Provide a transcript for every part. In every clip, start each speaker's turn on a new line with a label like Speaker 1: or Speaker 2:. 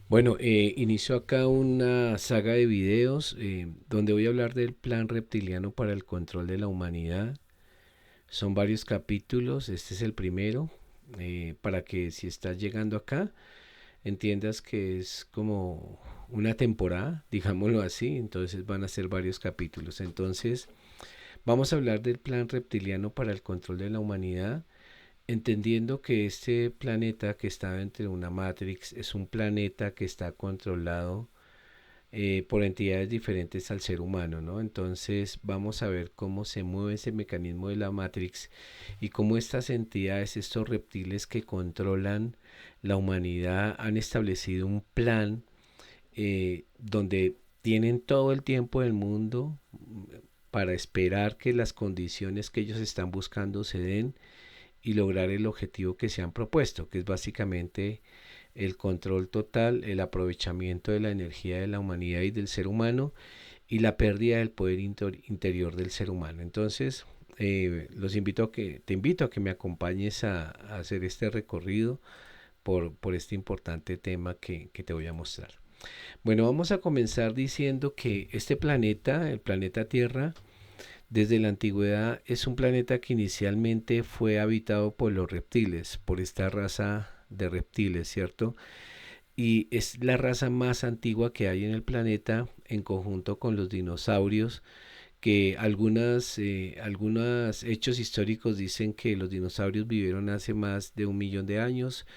Speaker 1: Bueno, inicio acá una saga de videos donde voy a hablar del plan reptiliano para el control de la humanidad. Son varios capítulos, este es el primero, para que si estás llegando acá, entiendas que es como una temporada, digámoslo así, entonces van a ser varios capítulos. Entonces, vamos a hablar del plan reptiliano para el control de la humanidad, entendiendo que este planeta que está dentro de una Matrix es un planeta que está controlado por entidades diferentes al ser humano, ¿no? Entonces vamos a ver cómo se mueve ese mecanismo de la Matrix y cómo estas entidades, estos reptiles que controlan la humanidad, han establecido un plan donde tienen todo el tiempo del mundo para esperar que las condiciones que ellos están buscando se den y lograr el objetivo que se han propuesto, que es básicamente el control total, el aprovechamiento de la energía de la humanidad y del ser humano y la pérdida del poder interior del ser humano. Entonces, te invito a que me acompañes a hacer este recorrido por este importante tema que te voy a mostrar. Bueno, vamos a comenzar diciendo que este planeta, el planeta Tierra, desde la antigüedad es un planeta que inicialmente fue habitado por los reptiles, por esta raza de reptiles, ¿cierto? Y es la raza más antigua que hay en el planeta en conjunto con los dinosaurios, que algunos hechos históricos dicen que los dinosaurios vivieron hace más de 1 millón de años,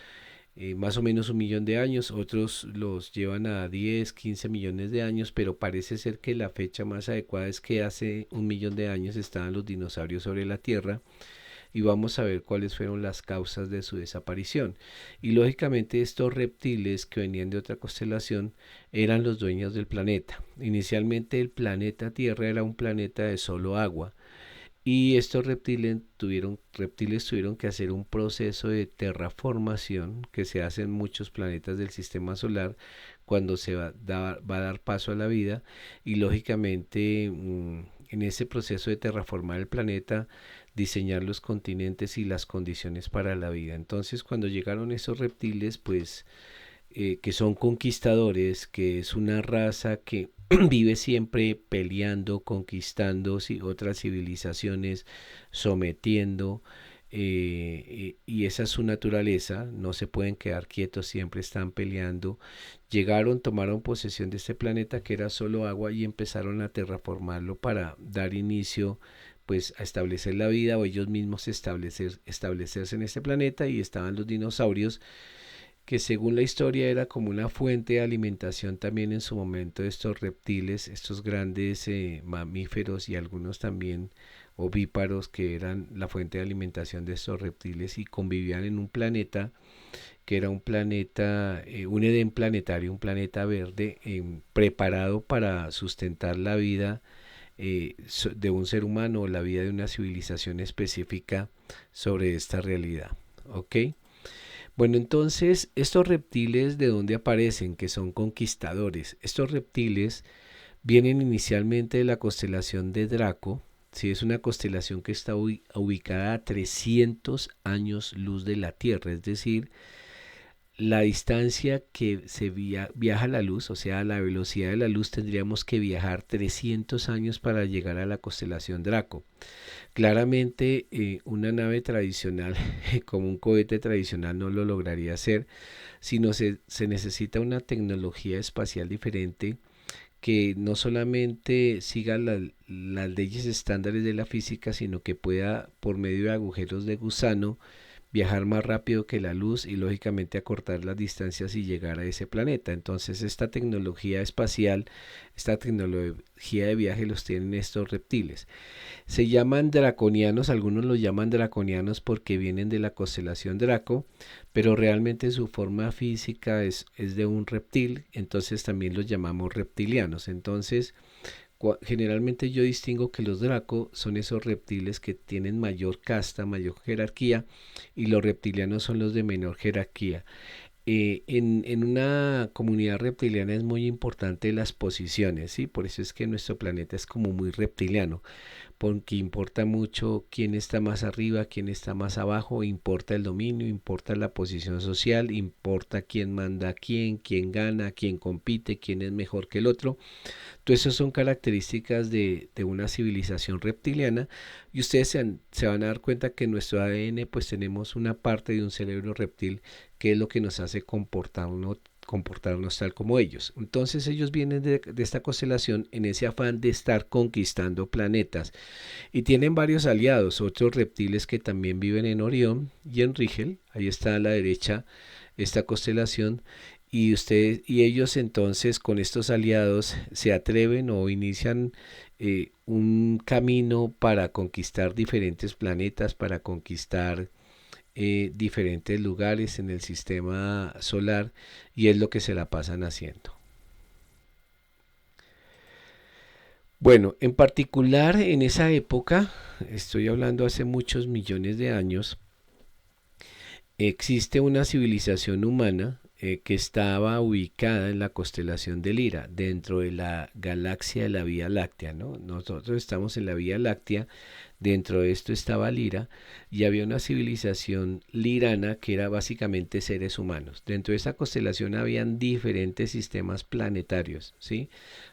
Speaker 1: más o menos 1 millón de años, otros los llevan a 10, 15 millones de años, pero parece ser que la fecha más adecuada es que hace 1 millón de años estaban los dinosaurios sobre la Tierra y vamos a ver cuáles fueron las causas de su desaparición. Y lógicamente estos reptiles que venían de otra constelación eran los dueños del planeta. Inicialmente el planeta Tierra era un planeta de solo agua y estos reptiles tuvieron que hacer un proceso de terraformación que se hace en muchos planetas del sistema solar cuando va a dar paso a la vida y lógicamente en ese proceso de terraformar el planeta, diseñar los continentes y las condiciones para la vida. Entonces cuando llegaron esos reptiles, pues que son conquistadores, que es una raza que vive siempre peleando, conquistando otras civilizaciones, sometiendo, y esa es su naturaleza, no se pueden quedar quietos, siempre están peleando. Llegaron, tomaron posesión de este planeta que era solo agua y empezaron a terraformarlo para dar inicio pues a establecer la vida o ellos mismos establecerse en este planeta y estaban los dinosaurios que según la historia era como una fuente de alimentación también en su momento de estos reptiles, estos grandes mamíferos y algunos también ovíparos que eran la fuente de alimentación de estos reptiles y convivían en un planeta que era un planeta, un Edén planetario, un planeta verde preparado para sustentar la vida de un ser humano o la vida de una civilización específica sobre esta realidad. ¿Ok? Bueno, entonces, estos reptiles de dónde aparecen, que son conquistadores. Estos reptiles vienen inicialmente de la constelación de Draco. Sí, es una constelación que está ubicada a 300 años luz de la Tierra, es decir, la distancia que viaja la luz, o sea, la velocidad de la luz, tendríamos que viajar 300 años para llegar a la constelación Draco. Claramente una nave tradicional, como un cohete tradicional, no lo lograría hacer, sino se necesita una tecnología espacial diferente que no solamente siga las leyes estándares de la física, sino que pueda, por medio de agujeros de gusano, viajar más rápido que la luz y lógicamente acortar las distancias y llegar a ese planeta. Entonces esta tecnología espacial, esta tecnología de viaje los tienen estos reptiles. Se llaman draconianos, algunos los llaman draconianos porque vienen de la constelación Draco, pero realmente su forma física es de un reptil, entonces también los llamamos reptilianos. Entonces, generalmente yo distingo que los Draco son esos reptiles que tienen mayor casta, mayor jerarquía, y los reptilianos son los de menor jerarquía. En una comunidad reptiliana es muy importante las posiciones, ¿sí? Por eso es que nuestro planeta es como muy reptiliano porque importa mucho quién está más arriba, quién está más abajo, importa el dominio, importa la posición social, importa quién manda a quién gana, quién compite, quién es mejor que el otro. Entonces, esas son características de una civilización reptiliana y ustedes se van a dar cuenta que en nuestro ADN pues tenemos una parte de un cerebro reptil que es lo que nos hace comportarnos tal como ellos. Entonces ellos vienen de esta constelación en ese afán de estar conquistando planetas y tienen varios aliados, otros reptiles que también viven en Orión y en Rigel, ahí está a la derecha esta constelación, y ellos entonces con estos aliados se atreven o inician un camino para conquistar diferentes planetas, para conquistar diferentes lugares en el sistema solar, y es lo que se la pasan haciendo. Bueno, en particular en esa época, estoy hablando hace muchos millones de años, existe una civilización humana que estaba ubicada en la constelación de Lira, dentro de la galaxia de la Vía Láctea, ¿no? Nosotros estamos en la Vía Láctea, dentro de esto estaba Lira, y había una civilización lirana que era básicamente seres humanos. Dentro de esa constelación habían diferentes sistemas planetarios, ¿sí?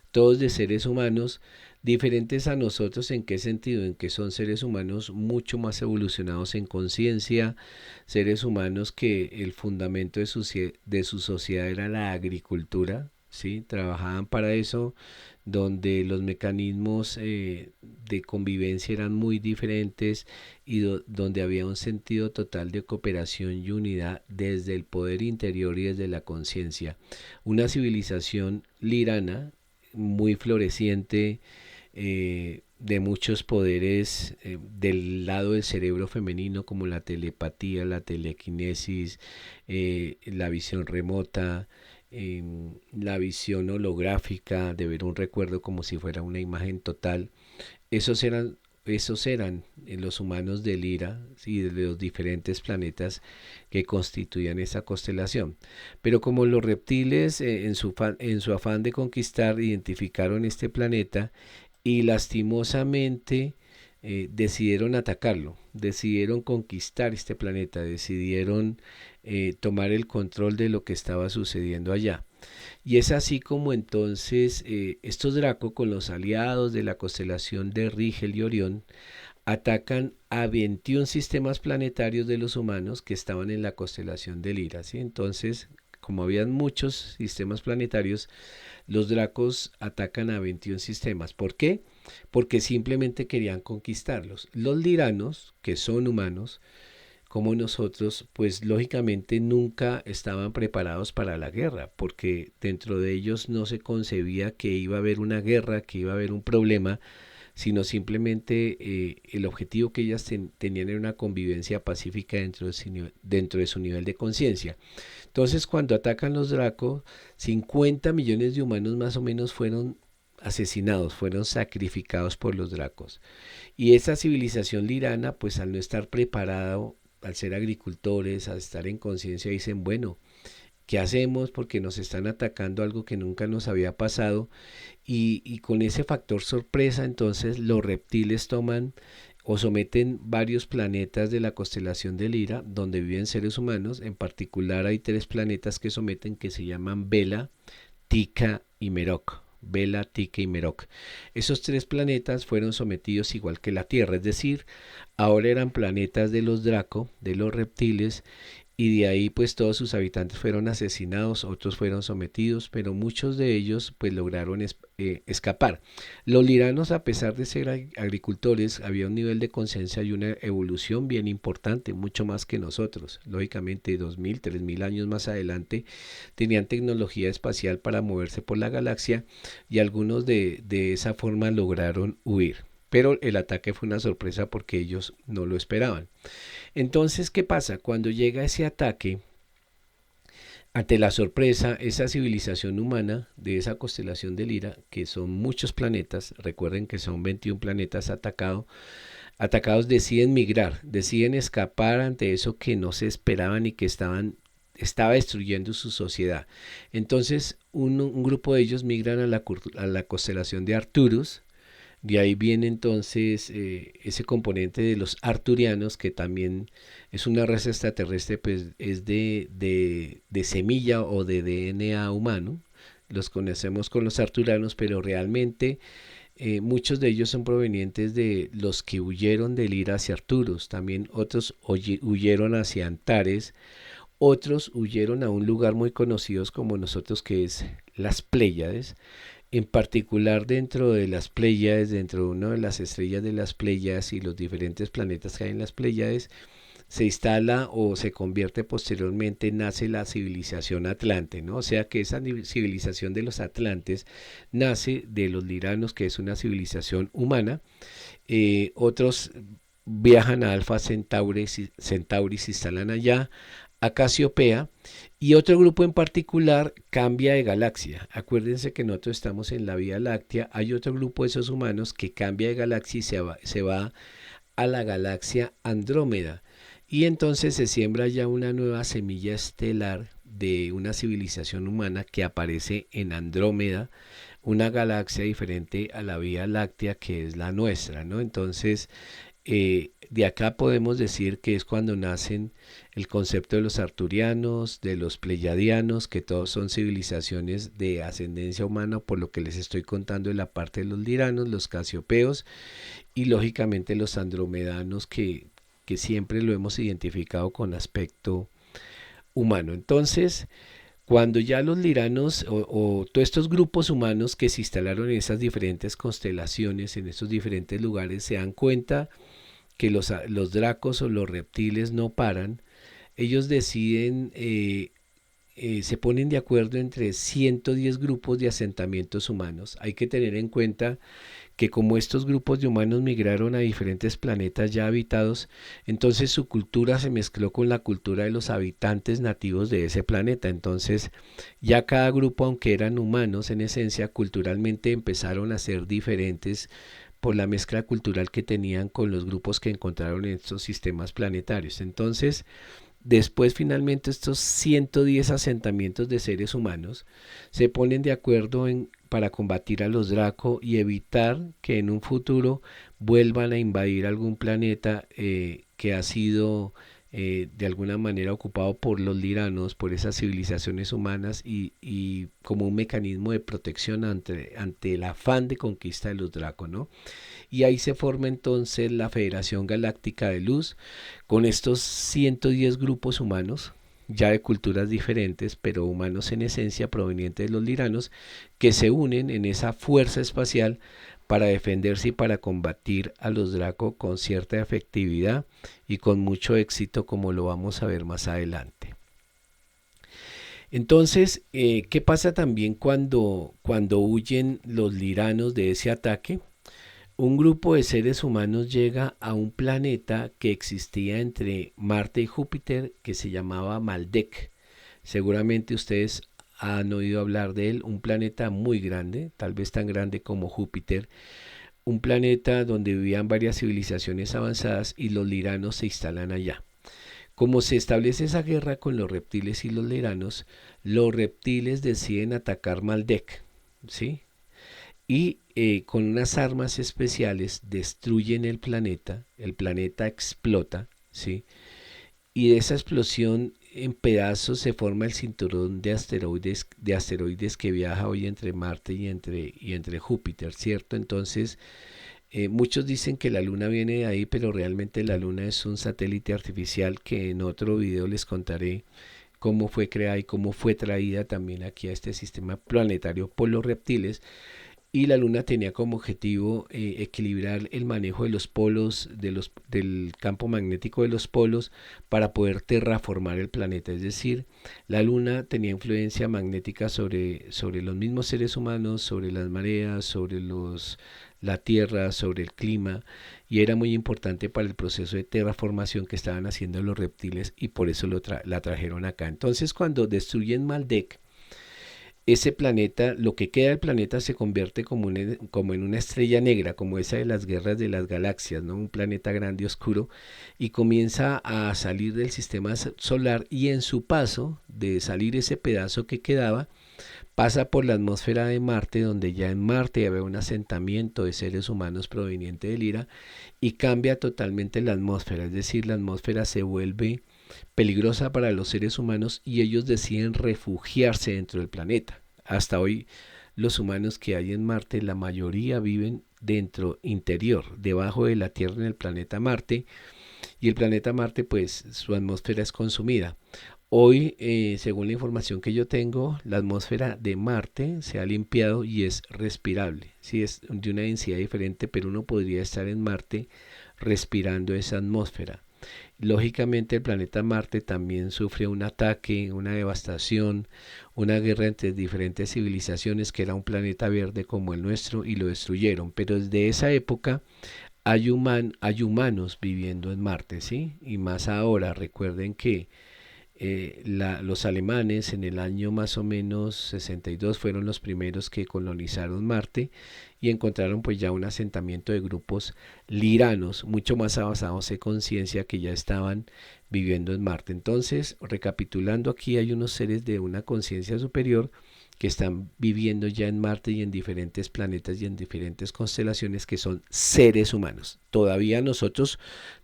Speaker 1: Todos de seres humanos, diferentes a nosotros. ¿En qué sentido? En que son seres humanos mucho más evolucionados en conciencia, seres humanos que el fundamento de su sociedad era la agricultura, ¿sí? Trabajaban para eso, donde los mecanismos de convivencia eran muy diferentes y donde había un sentido total de cooperación y unidad desde el poder interior y desde la conciencia. Una civilización lirana muy floreciente, de muchos poderes del lado del cerebro femenino, como la telepatía, la telequinesis, la visión remota, la visión holográfica, de ver un recuerdo como si fuera una imagen total. Esos eran, esos eran los humanos de Lira y de los diferentes planetas que constituían esa constelación. Pero como los reptiles en su afán de conquistar identificaron este planeta y lastimosamente decidieron atacarlo, decidieron conquistar este planeta, decidieron tomar el control de lo que estaba sucediendo allá. Y es así como entonces estos Draco con los aliados de la constelación de Rigel y Orión atacan a 21 sistemas planetarios de los humanos que estaban en la constelación de Lira, ¿sí? Entonces, como habían muchos sistemas planetarios, los Dracos atacan a 21 sistemas. ¿Por qué? Porque simplemente querían conquistarlos. Los liranos, que son humanos, como nosotros, pues lógicamente nunca estaban preparados para la guerra, porque dentro de ellos no se concebía que iba a haber una guerra, que iba a haber un problema, sino simplemente el objetivo que ellas tenían era una convivencia pacífica dentro de su nivel de conciencia. Entonces, cuando atacan los Draco, 50 millones de humanos más o menos fueron asesinados, fueron sacrificados por los Dracos. Y esa civilización lirana, pues al no estar preparada, al ser agricultores, al estar en conciencia, dicen, bueno, ¿qué hacemos? Porque nos están atacando algo que nunca nos había pasado. Y con ese factor sorpresa, entonces los reptiles toman o someten varios planetas de la constelación de Lira, donde viven seres humanos. En particular hay 3 planetas que someten, que se llaman Vela, Tika y Meroc. Vela, Tika y Meroc. Esos 3 planetas fueron sometidos igual que la Tierra, es decir, ahora eran planetas de los Draco, de los reptiles, y de ahí pues todos sus habitantes fueron asesinados, otros fueron sometidos, pero muchos de ellos pues lograron escapar. Los liranos, a pesar de ser agricultores, había un nivel de conciencia y una evolución bien importante, mucho más que nosotros. Lógicamente 2000, 3000 años más adelante tenían tecnología espacial para moverse por la galaxia y algunos de esa forma lograron huir. Pero el ataque fue una sorpresa porque ellos no lo esperaban. Entonces, ¿qué pasa? Cuando llega ese ataque, ante la sorpresa, esa civilización humana de esa constelación de Lira, que son muchos planetas, recuerden que son 21 planetas atacados, deciden migrar, deciden escapar ante eso que no se esperaban y que estaba destruyendo su sociedad. Entonces, un grupo de ellos migran a la constelación de Arcturus, De ahí viene entonces ese componente de los arturianos, que también es una raza extraterrestre, pues es de semilla o de DNA humano. Los conocemos con los arturianos, pero realmente muchos de ellos son provenientes de los que huyeron del ir hacia Arturus. También otros huyeron hacia Antares. Otros huyeron a un lugar muy conocido como nosotros, que es las Pléyades. En particular, dentro de las Pléyades, dentro de una de las estrellas de las Pléyades y los diferentes planetas que hay en las Pléyades, se instala o se convierte posteriormente, nace la civilización Atlante, ¿no? O sea que esa civilización de los Atlantes nace de los Liranos, que es una civilización humana. Otros viajan a Alfa Centauri, se instalan allá, a Casiopea, y otro grupo en particular cambia de galaxia. Acuérdense que nosotros estamos en la Vía Láctea. Hay otro grupo de esos humanos que cambia de galaxia y se va a la galaxia Andrómeda. Y entonces se siembra ya una nueva semilla estelar de una civilización humana que aparece en Andrómeda, una galaxia diferente a la Vía Láctea, que es la nuestra, ¿no? Entonces, de acá podemos decir que es cuando nacen el concepto de los arturianos, de los pleyadianos, que todos son civilizaciones de ascendencia humana, por lo que les estoy contando en la parte de los liranos, los casiopeos y lógicamente los andromedanos, que siempre lo hemos identificado con aspecto humano. Entonces, cuando ya los liranos o todos estos grupos humanos que se instalaron en esas diferentes constelaciones, en estos diferentes lugares, se dan cuenta que los dracos o los reptiles no paran, ellos deciden, se ponen de acuerdo entre 110 grupos de asentamientos humanos. Hay que tener en cuenta que como estos grupos de humanos migraron a diferentes planetas ya habitados, entonces su cultura se mezcló con la cultura de los habitantes nativos de ese planeta. Entonces ya cada grupo, aunque eran humanos en esencia, culturalmente empezaron a ser diferentes por la mezcla cultural que tenían con los grupos que encontraron en estos sistemas planetarios. Entonces, después finalmente estos 110 asentamientos de seres humanos se ponen de acuerdo para combatir a los Draco y evitar que en un futuro vuelvan a invadir algún planeta que ha sido de alguna manera ocupado por los liranos, por esas civilizaciones humanas, y como un mecanismo de protección ante el afán de conquista de los Draco, ¿no? Y ahí se forma entonces la Federación Galáctica de Luz, con estos 110 grupos humanos, ya de culturas diferentes, pero humanos en esencia provenientes de los liranos, que se unen en esa fuerza espacial para defenderse y para combatir a los Draco con cierta efectividad y con mucho éxito, como lo vamos a ver más adelante. Entonces, ¿qué pasa también cuando huyen los liranos de ese ataque? Un grupo de seres humanos llega a un planeta que existía entre Marte y Júpiter, que se llamaba Maldek. Seguramente ustedes han oído hablar de él, un planeta muy grande, tal vez tan grande como Júpiter, un planeta donde vivían varias civilizaciones avanzadas y los liranos se instalan allá. Como se establece esa guerra con los reptiles y los reptiles deciden atacar Maldek, ¿sí? Y con unas armas especiales destruyen el planeta explota, ¿sí? Y de esa explosión en pedazos se forma el cinturón de asteroides que viaja hoy entre Marte y entre Júpiter, ¿cierto? Entonces, muchos dicen que la Luna viene de ahí, pero realmente la Luna es un satélite artificial que en otro video les contaré cómo fue creada y cómo fue traída también aquí a este sistema planetario por los reptiles. Y la Luna tenía como objetivo equilibrar el manejo de los polos, del campo magnético de los polos, para poder terraformar el planeta. Es decir, la Luna tenía influencia magnética sobre los mismos seres humanos, sobre las mareas, la Tierra, sobre el clima, y era muy importante para el proceso de terraformación que estaban haciendo los reptiles, y por eso la trajeron acá. Entonces, cuando destruyen Maldek, ese planeta, lo que queda del planeta se convierte como en una estrella negra, como esa de las guerras de las galaxias, ¿no? Un planeta grande y oscuro, y comienza a salir del sistema solar, y en su paso de salir ese pedazo que quedaba, pasa por la atmósfera de Marte, donde ya en Marte había un asentamiento de seres humanos proveniente de Lira, y cambia totalmente la atmósfera, es decir, la atmósfera se vuelve peligrosa para los seres humanos y ellos deciden refugiarse dentro del planeta. Hasta hoy los humanos que hay en Marte, la mayoría viven dentro, interior, debajo de la Tierra en el planeta Marte, y el planeta Marte pues su atmósfera es consumida. Hoy, según la información que yo tengo, la atmósfera de Marte se ha limpiado y es respirable. Sí, es de una densidad diferente, pero uno podría estar en Marte respirando esa atmósfera. Lógicamente el planeta Marte también sufre un ataque, una devastación, una guerra entre diferentes civilizaciones, que era un planeta verde como el nuestro, y lo destruyeron. Pero desde esa época hay humanos viviendo en Marte, ¿sí? Y más ahora, recuerden que los alemanes en el año más o menos 62 fueron los primeros que colonizaron Marte y encontraron pues ya un asentamiento de grupos liranos mucho más avanzados de conciencia que ya estaban viviendo en Marte. Entonces, recapitulando, aquí hay unos seres de una conciencia superior que están viviendo ya en Marte y en diferentes planetas y en diferentes constelaciones, que son seres humanos. Todavía nosotros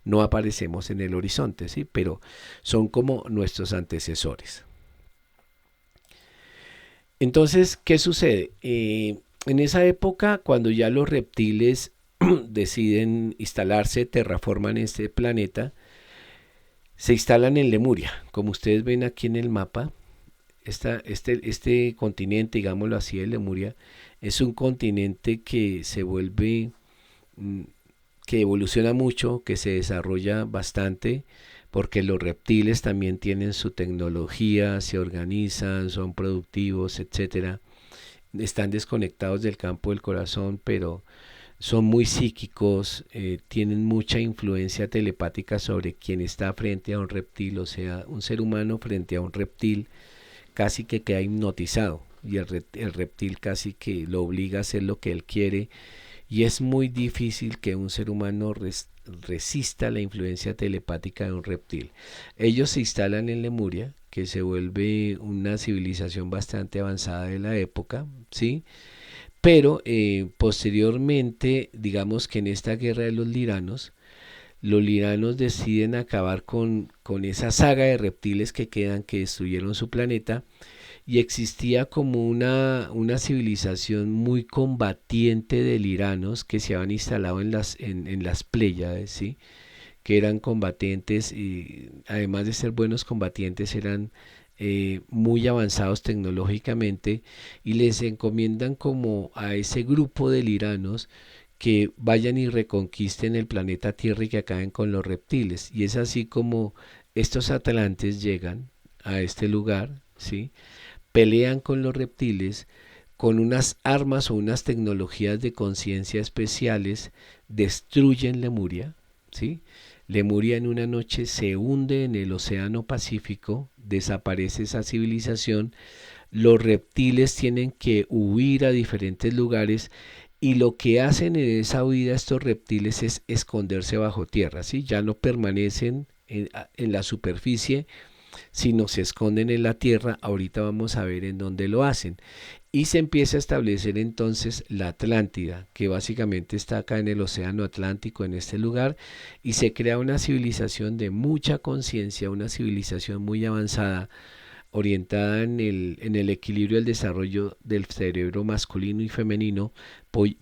Speaker 1: no aparecemos en el horizonte, ¿sí? Pero son como nuestros antecesores. Entonces, ¿qué sucede? En esa época, cuando ya los reptiles deciden instalarse, terraforman este planeta, se instalan en Lemuria. Como ustedes ven aquí en el mapa, este continente, digámoslo así, de Lemuria, es un continente que se vuelve, mm, que evoluciona mucho, que se desarrolla bastante, porque los reptiles también tienen su tecnología, se organizan, son productivos, etcétera. Están desconectados del campo del corazón, pero son muy psíquicos, tienen mucha influencia telepática sobre quien está frente a un reptil, o sea, un ser humano frente a un reptil casi que queda hipnotizado y el reptil casi que lo obliga a hacer lo que él quiere, y es muy difícil que un ser humano resista la influencia telepática de un reptil. Ellos se instalan en Lemuria, que se vuelve una civilización bastante avanzada de la época, ¿sí? Pero posteriormente, digamos que en esta guerra de los liranos deciden acabar con esa saga de reptiles que quedan, que destruyeron su planeta, y existía como una civilización muy combatiente de liranos que se habían instalado en las Pléyades, ¿sí? Que eran combatientes y además de ser buenos combatientes eran muy avanzados tecnológicamente, y les encomiendan como a ese grupo de liranos que vayan y reconquisten el planeta Tierra y que acaben con los reptiles. Y es así como estos atlantes llegan a este lugar, ¿sí? Pelean con los reptiles con unas armas o unas tecnologías de conciencia especiales, destruyen Lemuria, ¿sí? Lemuria en una noche se hunde en el océano Pacífico, desaparece esa civilización, los reptiles tienen que huir a diferentes lugares, y lo que hacen en esa huida estos reptiles es esconderse bajo tierra, ¿sí? Ya no permanecen en la superficie, sino se esconden en la tierra. Ahorita vamos a ver en dónde lo hacen. Y se empieza a establecer entonces la Atlántida, que básicamente está acá en el océano Atlántico, en este lugar, y se crea una civilización de mucha conciencia, una civilización muy avanzada, orientada en el equilibrio del desarrollo del cerebro masculino y femenino,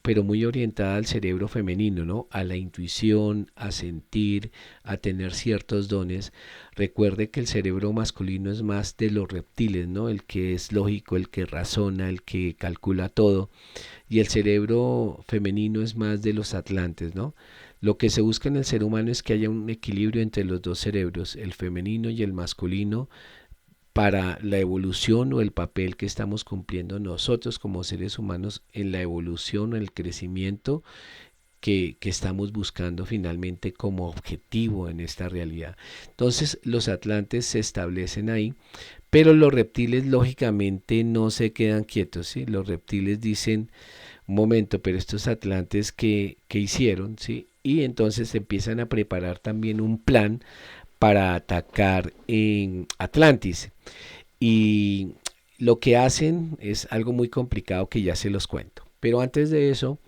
Speaker 1: pero muy orientada al cerebro femenino, ¿no? A la intuición, a sentir, a tener ciertos dones. Recuerde que el cerebro masculino es más de los reptiles, ¿no? El que es lógico, el que razona, el que calcula todo, y el cerebro femenino es más de los atlantes, ¿no? Lo que se busca en el ser humano es que haya un equilibrio entre los dos cerebros, el femenino y el masculino, para la evolución o el papel que estamos cumpliendo nosotros como seres humanos en la evolución o el crecimiento que estamos buscando finalmente como objetivo en esta realidad. Entonces los atlantes se establecen ahí, pero los reptiles lógicamente no se quedan quietos, ¿sí? Los reptiles dicen, un momento, pero estos atlantes que hicieron, ¿sí? Y entonces empiezan a preparar también un plan para atacar en Atlantis. Y lo que hacen es algo muy complicado que ya se los cuento. Pero antes de eso,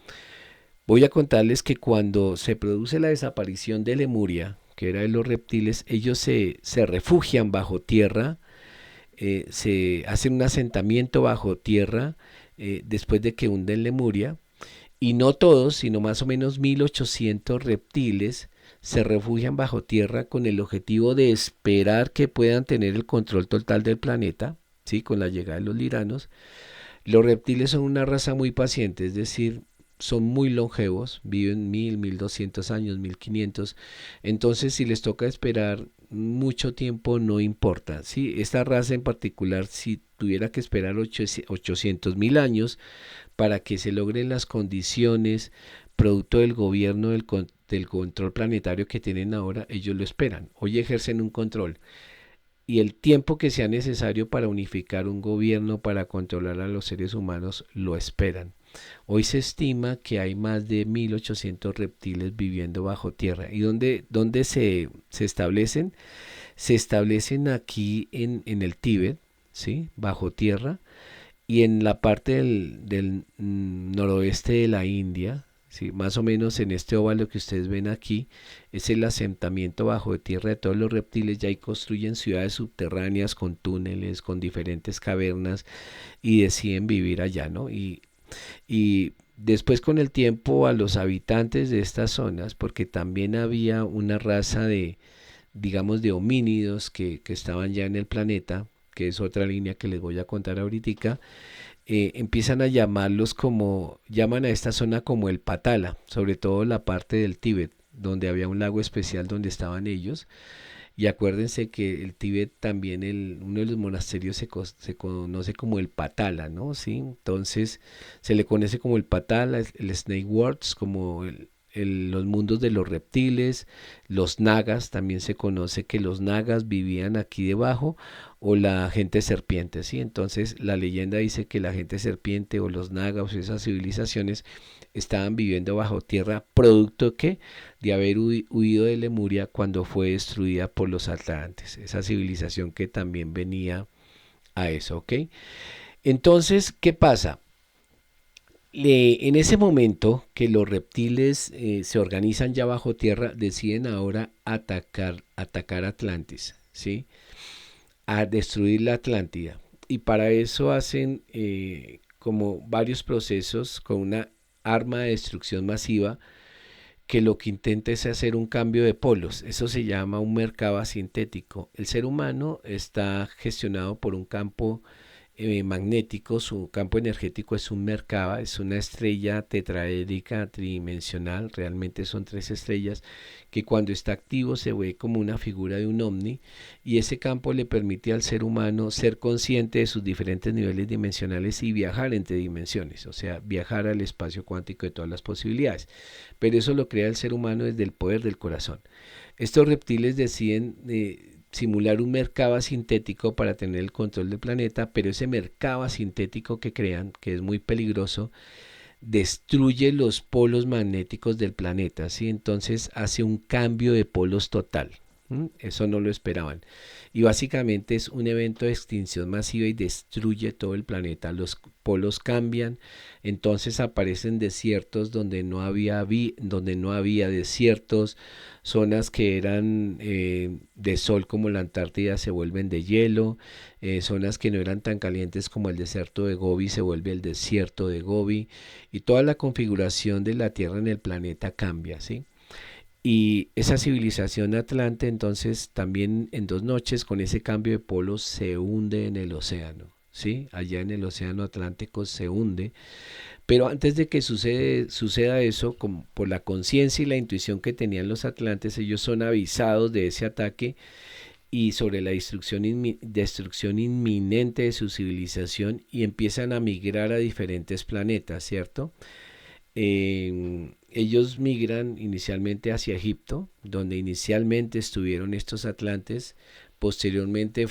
Speaker 1: voy a contarles que cuando se produce la desaparición de Lemuria, que era de los reptiles, ellos se refugian bajo tierra, se hacen un asentamiento bajo tierra después de que hunden Lemuria, y no todos, sino más o menos 1800 reptiles se refugian bajo tierra con el objetivo de esperar que puedan tener el control total del planeta, ¿sí? Con la llegada de los liranos. Los reptiles son una raza muy paciente, es decir, son muy longevos, viven 1200 años, 1500. Entonces, si les toca esperar mucho tiempo, no importa. ¿Sí? Esta raza en particular, si tuviera que esperar 800.000 años para que se logren las condiciones producto del gobierno del control planetario que tienen ahora, ellos lo esperan. Hoy ejercen un control y el tiempo que sea necesario para unificar un gobierno para controlar a los seres humanos lo esperan. Hoy se estima que hay más de 1800 reptiles viviendo bajo tierra. ¿Y dónde se establecen? Se establecen aquí en el Tíbet, ¿sí? Bajo tierra, y en la parte del noroeste de la India, ¿sí? Más o menos en este óvalo que ustedes ven aquí, es el asentamiento bajo de tierra de todos los reptiles. Ya ahí construyen ciudades subterráneas con túneles, con diferentes cavernas y deciden vivir allá, ¿no? Y después con el tiempo a los habitantes de estas zonas, porque también había una raza de, digamos, de homínidos que estaban ya en el planeta, que es otra línea que les voy a contar ahorita, empiezan a llamarlos como, llaman a esta zona como el Patala, sobre todo la parte del Tíbet, donde había un lago especial donde estaban ellos. Y acuérdense que el Tíbet también, uno de los monasterios se conoce como el Patala, ¿no? ¿Sí? Entonces se le conoce como el Patala, el Snake Worlds, como los mundos de los reptiles, los nagas, también se conoce que los nagas vivían aquí debajo, o la gente serpiente, ¿sí? Entonces la leyenda dice que la gente serpiente o los nagas o esas civilizaciones estaban viviendo bajo tierra, producto que de haber huido de Lemuria cuando fue destruida por los atlantes, esa civilización que también venía a eso, ¿ok? Entonces, ¿qué pasa? En ese momento que los reptiles se organizan ya bajo tierra, deciden ahora atacar Atlantis, ¿sí? A destruir la Atlántida. Y para eso hacen como varios procesos con una arma de destrucción masiva que lo que intenta es hacer un cambio de polos. Eso se llama un mercado sintético. El ser humano está gestionado por un campo magnético, su campo energético es un Merkaba, es una estrella tetraédrica tridimensional, realmente son tres estrellas, que cuando está activo se ve como una figura de un ovni, y ese campo le permite al ser humano ser consciente de sus diferentes niveles dimensionales y viajar entre dimensiones, o sea, viajar al espacio cuántico de todas las posibilidades. Pero eso lo crea el ser humano desde el poder del corazón. Estos reptiles deciden simular un mercado sintético para tener el control del planeta, pero ese mercado sintético que crean, que es muy peligroso, destruye los polos magnéticos del planeta, ¿sí? Entonces hace un cambio de polos total. Eso no lo esperaban. Y básicamente es un evento de extinción masiva y destruye todo el planeta. Los polos cambian, entonces aparecen desiertos donde no había desiertos, zonas que eran de sol como la Antártida se vuelven de hielo, zonas que no eran tan calientes como el desierto de Gobi se vuelve el desierto de Gobi, y toda la configuración de la Tierra en el planeta cambia, ¿sí? Y esa civilización atlante entonces también en 2 noches con ese cambio de polos se hunde en el océano, ¿sí? Allá en el océano Atlántico se hunde. Pero antes de que suceda eso, como por la conciencia y la intuición que tenían los atlantes, ellos son avisados de ese ataque y sobre la destrucción inminente de su civilización, y empiezan a migrar a diferentes planetas, ¿cierto? Ellos migran inicialmente hacia Egipto, donde inicialmente estuvieron estos atlantes, posteriormente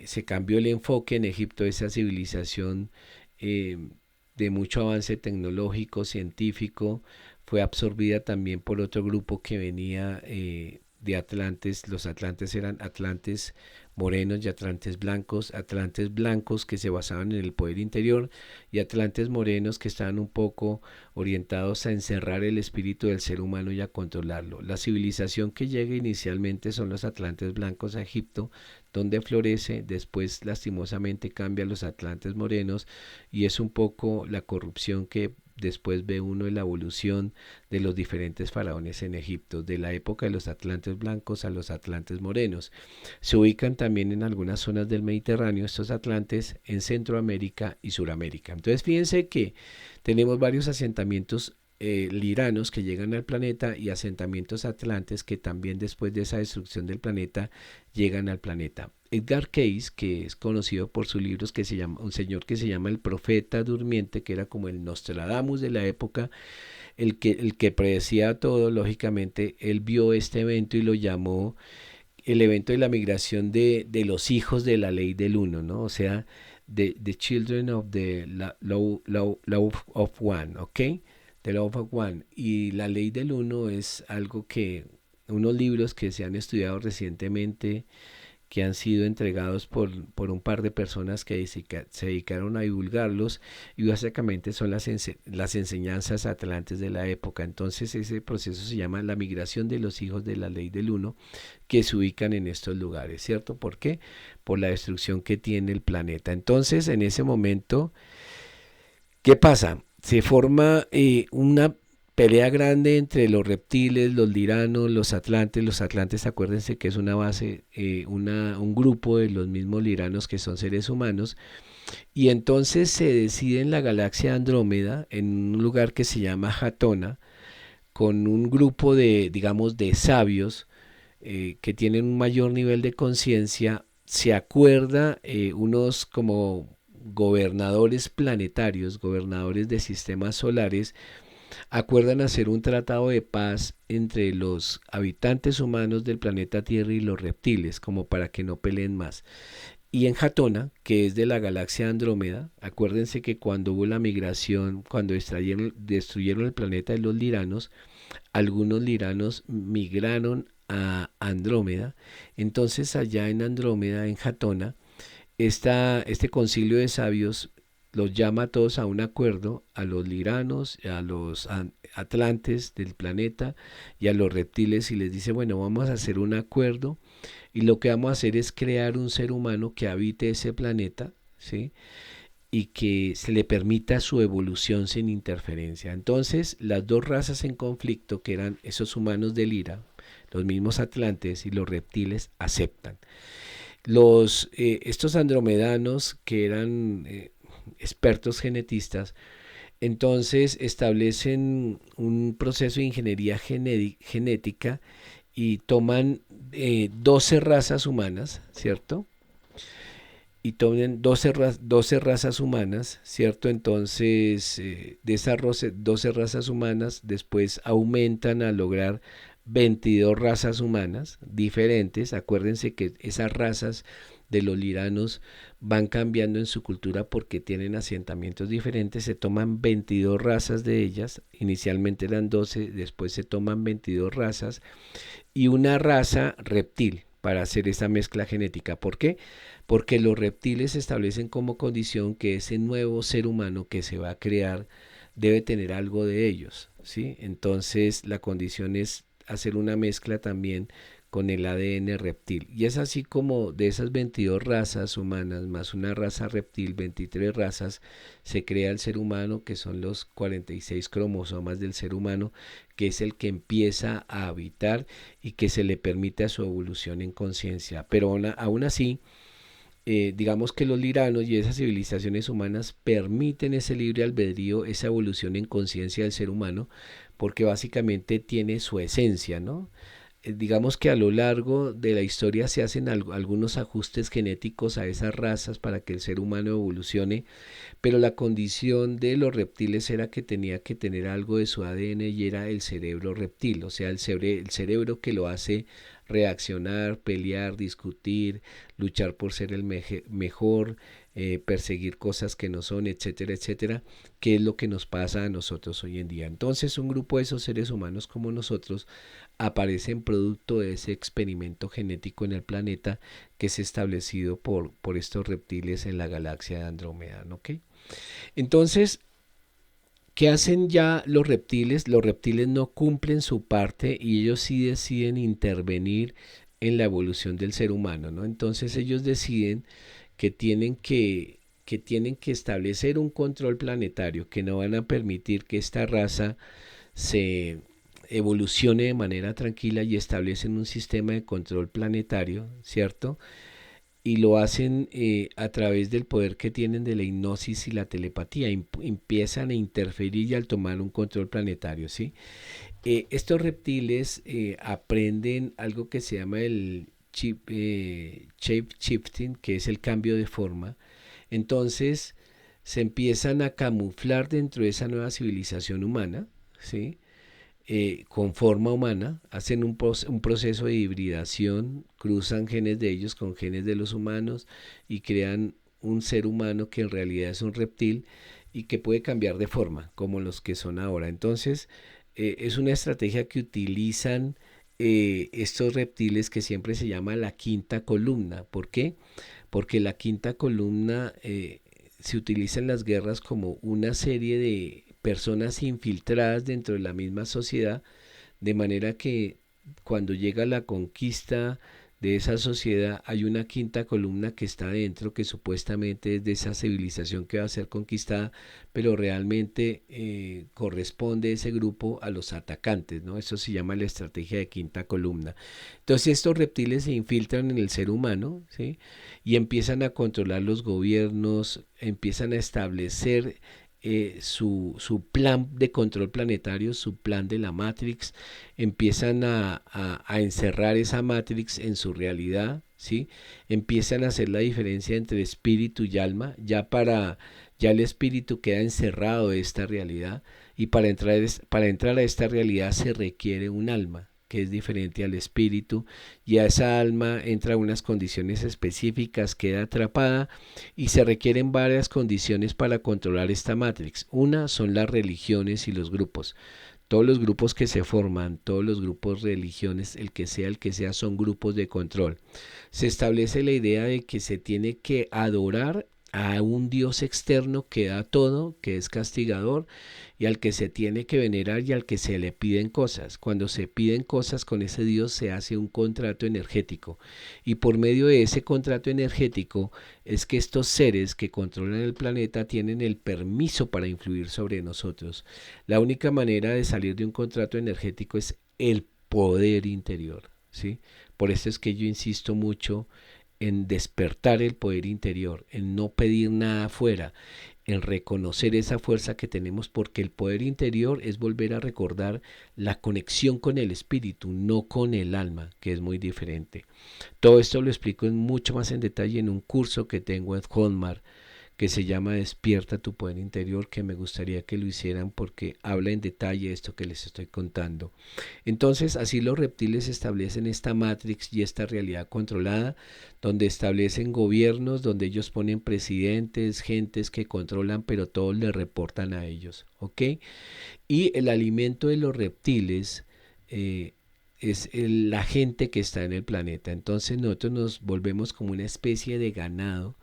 Speaker 1: se cambió el enfoque en Egipto de esa civilización eh, de mucho avance tecnológico, científico, fue absorbida también por otro grupo que venía de Atlantes. Los Atlantes eran Atlantes morenos y atlantes blancos que se basaban en el poder interior y atlantes morenos que estaban un poco orientados a encerrar el espíritu del ser humano y a controlarlo. La civilización que llega inicialmente son los atlantes blancos a Egipto, donde florece, después lastimosamente cambia a los atlantes morenos y es un poco la corrupción que después ve uno en la evolución de los diferentes faraones en Egipto, de la época de los atlantes blancos a los atlantes morenos. Se ubican también en algunas zonas del Mediterráneo estos atlantes en Centroamérica y Suramérica. Entonces fíjense que tenemos varios asentamientos liranos que llegan al planeta y asentamientos atlantes que también después de esa destrucción del planeta llegan al planeta. Edgar Cayce, que es conocido por sus libros, que se llama un señor que se llama El Profeta Durmiente, que era como el Nostradamus de la época, el que predecía todo, lógicamente, él vio este evento y lo llamó el evento de la migración de los hijos de la ley del uno, ¿no? O sea, the children of the law of one, ¿ok? The law of one. Y la ley del uno es algo que, unos libros que se han estudiado recientemente, que han sido entregados por un par de personas que se dedicaron a divulgarlos y básicamente son las enseñanzas atlantes de la época. Entonces ese proceso se llama la migración de los hijos de la ley del uno que se ubican en estos lugares, ¿cierto? ¿Por qué? Por la destrucción que tiene el planeta. Entonces en ese momento, ¿qué pasa? Se forma una pelea grande entre los reptiles, los liranos, los atlantes. Los atlantes, acuérdense que es una base, un grupo de los mismos liranos que son seres humanos. Y entonces se decide en la galaxia Andrómeda, en un lugar que se llama Hatona, con un grupo de, digamos, de sabios que tienen un mayor nivel de conciencia, se acuerda unos como gobernadores planetarios, gobernadores de sistemas solares, acuerdan hacer un tratado de paz entre los habitantes humanos del planeta Tierra y los reptiles, como para que no peleen más. Y en Hatona, que es de la galaxia Andrómeda, acuérdense que cuando hubo la migración, cuando destruyeron el planeta de los liranos, algunos liranos migraron a Andrómeda. Entonces allá en Andrómeda, en Hatona, este concilio de sabios los llama a todos a un acuerdo, a los liranos, a los atlantes del planeta y a los reptiles y les dice, bueno, vamos a hacer un acuerdo y lo que vamos a hacer es crear un ser humano que habite ese planeta, ¿sí? Y que se le permita su evolución sin interferencia. Entonces, las dos razas en conflicto, que eran esos humanos del Lira, los mismos atlantes y los reptiles, aceptan. Estos andromedanos, que eran expertos genetistas, entonces establecen un proceso de ingeniería genética y toman 12 razas humanas, ¿cierto? Y toman 12 razas humanas, ¿cierto? Entonces, de esas 12 razas humanas, después aumentan a lograr 22 razas humanas diferentes. Acuérdense que esas razas de los liranos van cambiando en su cultura porque tienen asentamientos diferentes. Se toman 22 razas de ellas, inicialmente eran 12, después se toman 22 razas y una raza reptil para hacer esa mezcla genética. ¿Por qué? Porque los reptiles establecen como condición que ese nuevo ser humano que se va a crear debe tener algo de ellos, ¿sí? Entonces la condición es hacer una mezcla también con el ADN reptil. Y es así como de esas 22 razas humanas más una raza reptil, 23 razas, se crea el ser humano, que son los 46 cromosomas del ser humano, que es el que empieza a habitar y que se le permite su evolución en conciencia. Pero aún así, digamos que los liranos y esas civilizaciones humanas permiten ese libre albedrío, esa evolución en conciencia del ser humano, porque básicamente tiene su esencia, ¿no? Digamos que a lo largo de la historia se hacen algunos ajustes genéticos a esas razas para que el ser humano evolucione, pero la condición de los reptiles era que tenía que tener algo de su ADN y era el cerebro reptil, o sea, el cerebro que lo hace reaccionar, pelear, discutir, luchar por ser el mejor, perseguir cosas que no son, etcétera, etcétera, que es lo que nos pasa a nosotros hoy en día. Entonces un grupo de esos seres humanos como nosotros aparecen producto de ese experimento genético en el planeta que es establecido por estos reptiles en la galaxia de Andrómeda, ¿no? ¿Okay? Entonces, ¿qué hacen ya los reptiles? Los reptiles no cumplen su parte y ellos sí deciden intervenir en la evolución del ser humano, ¿no? Entonces ellos deciden que tienen que establecer un control planetario, que no van a permitir que esta raza se evolucione de manera tranquila y establecen un sistema de control planetario, ¿cierto? Y lo hacen a través del poder que tienen de la hipnosis y la telepatía. Empiezan a interferir y al tomar un control planetario, ¿sí? Estos reptiles aprenden algo que se llama el shape shifting, que es el cambio de forma. Entonces se empiezan a camuflar dentro de esa nueva civilización humana, ¿sí? Con forma humana, hacen un proceso de hibridación, cruzan genes de ellos con genes de los humanos y crean un ser humano que en realidad es un reptil y que puede cambiar de forma, como los que son ahora. Entonces, es una estrategia que utilizan estos reptiles que siempre se llama la quinta columna. ¿Por qué? Porque la quinta columna se utiliza en las guerras como una serie de personas infiltradas dentro de la misma sociedad, de manera que cuando llega la conquista de esa sociedad hay una quinta columna que está dentro, que supuestamente es de esa civilización que va a ser conquistada, pero realmente corresponde ese grupo a los atacantes, ¿no? Eso se llama la estrategia de quinta columna. Entonces estos reptiles se infiltran en el ser humano, ¿sí? Y empiezan a controlar los gobiernos, empiezan a establecer su plan de control planetario, su plan de la Matrix, empiezan a encerrar esa Matrix en su realidad, ¿sí? Empiezan a hacer la diferencia entre espíritu y alma, ya el espíritu queda encerrado de esta realidad y para entrar a esta realidad se requiere un alma que es diferente al espíritu, y a esa alma entra a unas condiciones específicas, queda atrapada y se requieren varias condiciones para controlar esta matrix. Una son las religiones y los grupos. Todos los grupos que se forman, todos los grupos religiones, el que sea, son grupos de control. Se establece la idea de que se tiene que adorar a un Dios externo que da todo, que es castigador, y al que se tiene que venerar y al que se le piden cosas. Cuando se piden cosas con ese Dios se hace un contrato energético, y por medio de ese contrato energético es que estos seres que controlan el planeta tienen el permiso para influir sobre nosotros. La única manera de salir de un contrato energético es el poder interior, ¿sí? Por eso es que yo insisto mucho en despertar el poder interior, en no pedir nada afuera, en reconocer esa fuerza que tenemos, porque el poder interior es volver a recordar la conexión con el espíritu, no con el alma, que es muy diferente. Todo esto lo explico mucho más en detalle en un curso que tengo en Hotmart, que se llama Despierta tu poder interior, que me gustaría que lo hicieran porque habla en detalle esto que les estoy contando. Entonces, así los reptiles establecen esta matrix y esta realidad controlada, donde establecen gobiernos, donde ellos ponen presidentes, gentes que controlan, pero todos le reportan a ellos, ¿ok? Y el alimento de los reptiles es la gente que está en el planeta. Entonces nosotros nos volvemos como una especie de ganado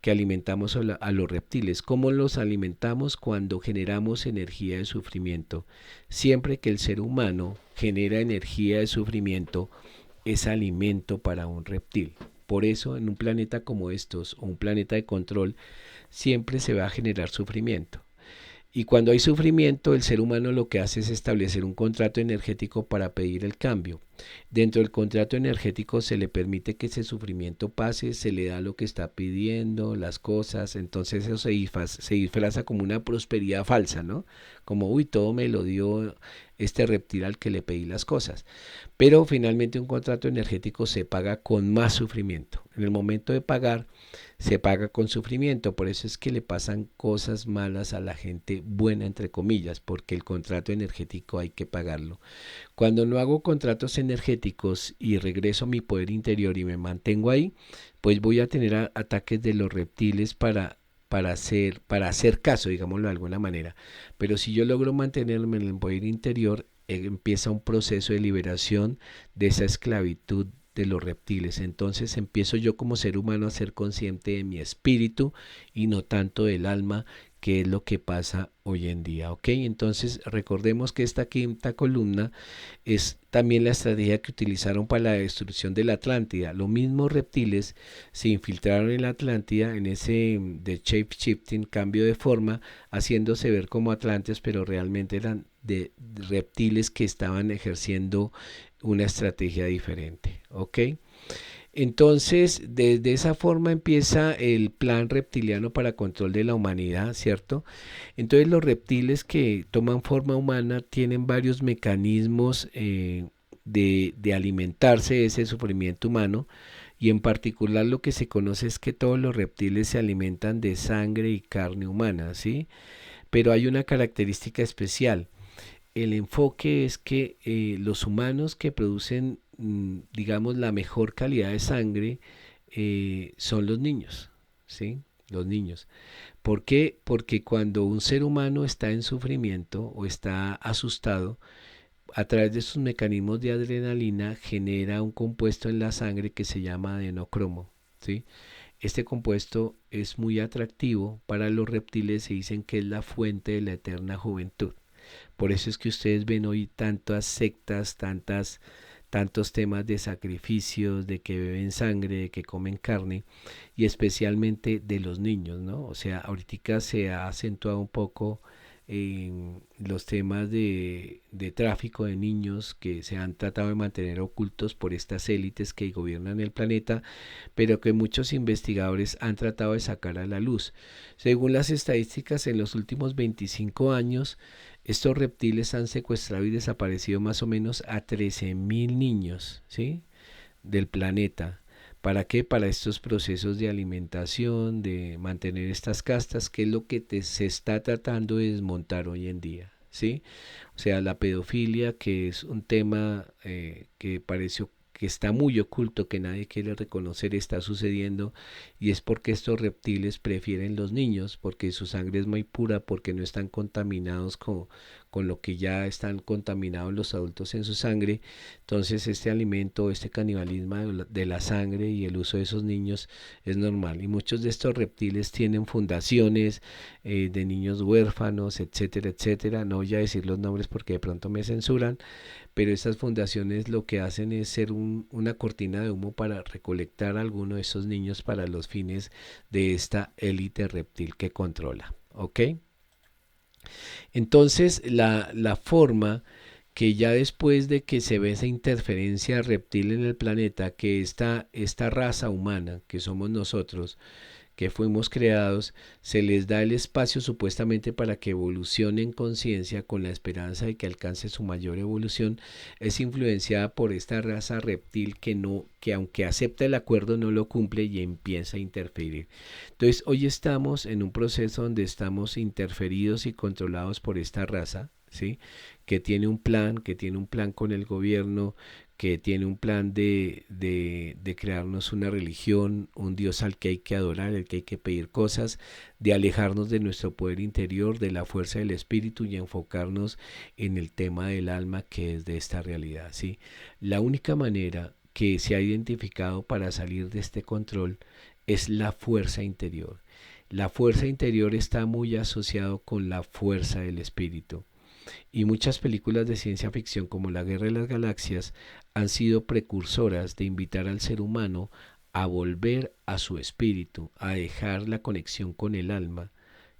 Speaker 1: que alimentamos a los reptiles. ¿Cómo los alimentamos? Cuando generamos energía de sufrimiento. Siempre que el ser humano genera energía de sufrimiento, es alimento para un reptil. Por eso en un planeta como estos, o un planeta de control, siempre se va a generar sufrimiento. Y cuando hay sufrimiento, el ser humano lo que hace es establecer un contrato energético para pedir el cambio. Dentro del contrato energético se le permite que ese sufrimiento pase, se le da lo que está pidiendo, las cosas, entonces eso se disfraza como una prosperidad falsa, ¿no? Como, uy, todo me lo dio este reptil al que le pedí las cosas. Pero finalmente un contrato energético se paga con más sufrimiento. En el momento de pagar, se paga con sufrimiento. Por eso es que le pasan cosas malas a la gente buena, entre comillas, porque el contrato energético hay que pagarlo. Cuando no hago contratos energéticos y regreso a mi poder interior y me mantengo ahí, pues voy a tener ataques de los reptiles para hacer caso, digámoslo de alguna manera. Pero si yo logro mantenerme en el poder interior, empieza un proceso de liberación de esa esclavitud de los reptiles. Entonces empiezo yo como ser humano a ser consciente de mi espíritu y no tanto del alma, que es lo que pasa hoy en día. ¿Ok? Entonces recordemos que esta quinta columna es también la estrategia que utilizaron para la destrucción de la Atlántida. Los mismos reptiles se infiltraron en la Atlántida en ese de shape shifting, cambio de forma, haciéndose ver como atlantes, pero realmente eran de reptiles que estaban ejerciendo una estrategia diferente. ¿Ok? Entonces, desde esa forma empieza el plan reptiliano para control de la humanidad, ¿cierto? Entonces, los reptiles que toman forma humana tienen varios mecanismos de alimentarse de ese sufrimiento humano, y en particular lo que se conoce es que todos los reptiles se alimentan de sangre y carne humana, ¿sí? Pero hay una característica especial. El enfoque es que los humanos que producen, digamos, la mejor calidad de sangre son los niños, ¿sí? Los niños. ¿Por qué? Porque cuando un ser humano está en sufrimiento o está asustado, a través de sus mecanismos de adrenalina genera un compuesto en la sangre que se llama adenocromo, ¿sí? Este compuesto es muy atractivo para los reptiles y dicen que es la fuente de la eterna juventud. Por eso es que ustedes ven hoy tantas sectas, tantos temas de sacrificios, de que beben sangre, de que comen carne, y especialmente de los niños, ¿no? O sea, ahorita se ha acentuado un poco en los temas de tráfico de niños que se han tratado de mantener ocultos por estas élites que gobiernan el planeta, pero que muchos investigadores han tratado de sacar a la luz. Según las estadísticas, en los últimos 25 años, estos reptiles han secuestrado y desaparecido más o menos a 13.000 niños, ¿sí? Del planeta. ¿Para qué? Para estos procesos de alimentación, de mantener estas castas, que es lo que se está tratando de desmontar hoy en día, ¿sí? O sea, la pedofilia, que es un tema que pareció que está muy oculto, que nadie quiere reconocer, está sucediendo, y es porque estos reptiles prefieren los niños, porque su sangre es muy pura, porque no están contaminados con lo que ya están contaminados los adultos en su sangre. Entonces este alimento, este canibalismo de la sangre y el uso de esos niños es normal, y muchos de estos reptiles tienen fundaciones de niños huérfanos, etcétera, etcétera. No voy a decir los nombres porque de pronto me censuran, pero estas fundaciones lo que hacen es ser una cortina de humo para recolectar a alguno de esos niños para los fines de esta élite reptil que controla. ¿Ok? Entonces, la forma que ya después de que se ve esa interferencia reptil en el planeta, que esta raza humana que somos nosotros, que fuimos creados, se les da el espacio supuestamente para que evolucione en conciencia con la esperanza de que alcance su mayor evolución, es influenciada por esta raza reptil que aunque acepta el acuerdo no lo cumple y empieza a interferir. Entonces hoy estamos en un proceso donde estamos interferidos y controlados por esta raza, ¿sí? Que tiene un plan con el gobierno, que tiene un plan de crearnos una religión, un Dios al que hay que adorar, al que hay que pedir cosas, de alejarnos de nuestro poder interior, de la fuerza del espíritu y enfocarnos en el tema del alma, que es de esta realidad, ¿sí? La única manera que se ha identificado para salir de este control es la fuerza interior. La fuerza interior está muy asociado con la fuerza del espíritu. Y muchas películas de ciencia ficción como La Guerra de las Galaxias han sido precursoras de invitar al ser humano a volver a su espíritu, a dejar la conexión con el alma.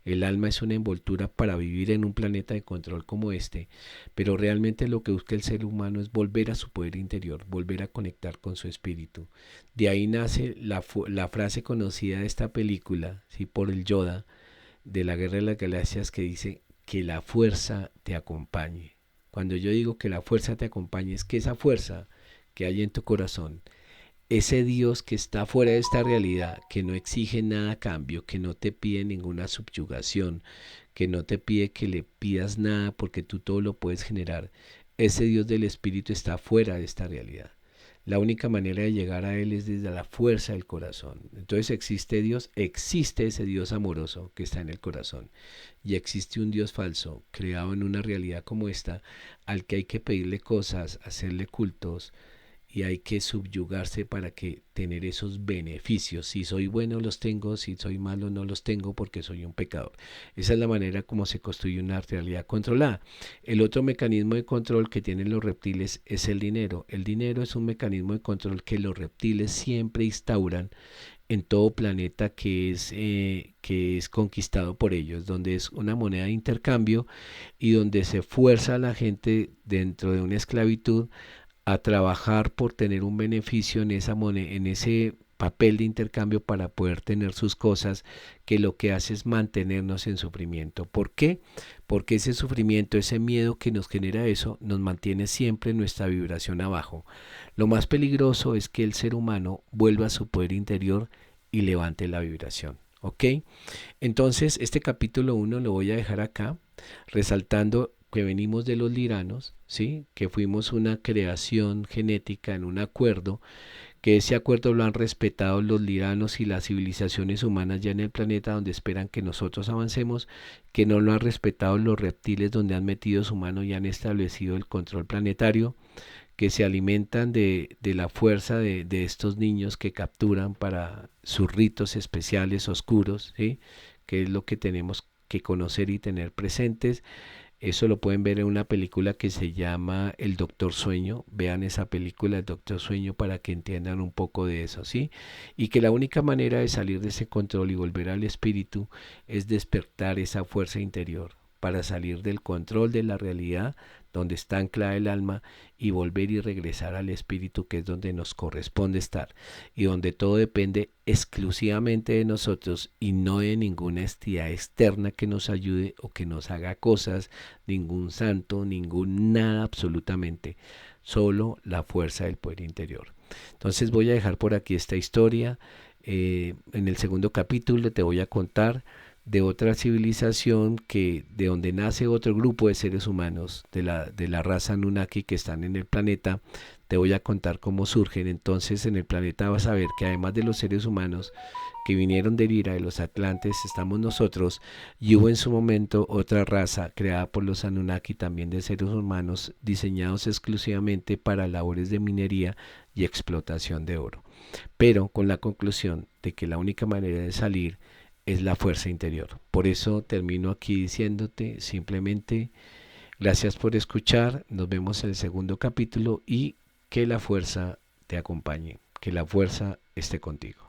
Speaker 1: El alma es una envoltura para vivir en un planeta de control como este, pero realmente lo que busca el ser humano es volver a su poder interior, volver a conectar con su espíritu. De ahí nace la frase conocida de esta película, ¿sí? Por el Yoda, de La Guerra de las Galaxias, que dice que la fuerza te acompañe. Cuando yo digo que la fuerza te acompañe, es que esa fuerza que hay en tu corazón, ese Dios que está fuera de esta realidad, que no exige nada a cambio, que no te pide ninguna subyugación, que no te pide que le pidas nada porque tú todo lo puedes generar, ese Dios del Espíritu está fuera de esta realidad. La única manera de llegar a Él es desde la fuerza del corazón. Entonces existe Dios, existe ese Dios amoroso que está en el corazón. Y existe un Dios falso, creado en una realidad como esta, al que hay que pedirle cosas, hacerle cultos, y hay que subyugarse para que tener esos beneficios. Si soy bueno los tengo, si soy malo no los tengo porque soy un pecador. Esa es la manera como se construye una realidad controlada. El otro mecanismo de control que tienen los reptiles es el dinero. El dinero es un mecanismo de control que los reptiles siempre instauran en todo planeta que es conquistado por ellos, donde es una moneda de intercambio y donde se fuerza a la gente dentro de una esclavitud a trabajar por tener un beneficio en esa moneda, en ese papel de intercambio para poder tener sus cosas, que lo que hace es mantenernos en sufrimiento. ¿Por qué? Porque ese sufrimiento, ese miedo que nos genera eso, nos mantiene siempre nuestra vibración abajo. Lo más peligroso es que el ser humano vuelva a su poder interior y levante la vibración. ¿Ok? Entonces, este capítulo 1 lo voy a dejar acá, resaltando que venimos de los liranos, ¿sí? Que fuimos una creación genética en un acuerdo, que ese acuerdo lo han respetado los liranos y las civilizaciones humanas ya en el planeta donde esperan que nosotros avancemos, que no lo han respetado los reptiles donde han metido su mano y han establecido el control planetario, que se alimentan de la fuerza de estos niños que capturan para sus ritos especiales oscuros, ¿sí? Que es lo que tenemos que conocer y tener presentes. Eso lo pueden ver en una película que se llama El Doctor Sueño. Vean esa película, El Doctor Sueño, para que entiendan un poco de eso, ¿sí? Y que la única manera de salir de ese control y volver al espíritu es despertar esa fuerza interior para salir del control de la realidad donde está anclada el alma y volver y regresar al espíritu, que es donde nos corresponde estar y donde todo depende exclusivamente de nosotros y no de ninguna entidad externa que nos ayude o que nos haga cosas, ningún santo, ningún nada absolutamente, solo la fuerza del poder interior. Entonces voy a dejar por aquí esta historia. En el segundo capítulo te voy a contar de otra civilización de donde nace otro grupo de seres humanos de la raza Anunnaki que están en el planeta. Te voy a contar cómo surgen. Entonces en el planeta vas a ver que además de los seres humanos que vinieron de Lira, de los Atlantes, estamos nosotros, y hubo en su momento otra raza creada por los Anunnaki también de seres humanos diseñados exclusivamente para labores de minería y explotación de oro, pero con la conclusión de que la única manera de salir es la fuerza interior. Por eso termino aquí diciéndote simplemente gracias por escuchar, nos vemos en el segundo capítulo y que la fuerza te acompañe, que la fuerza esté contigo.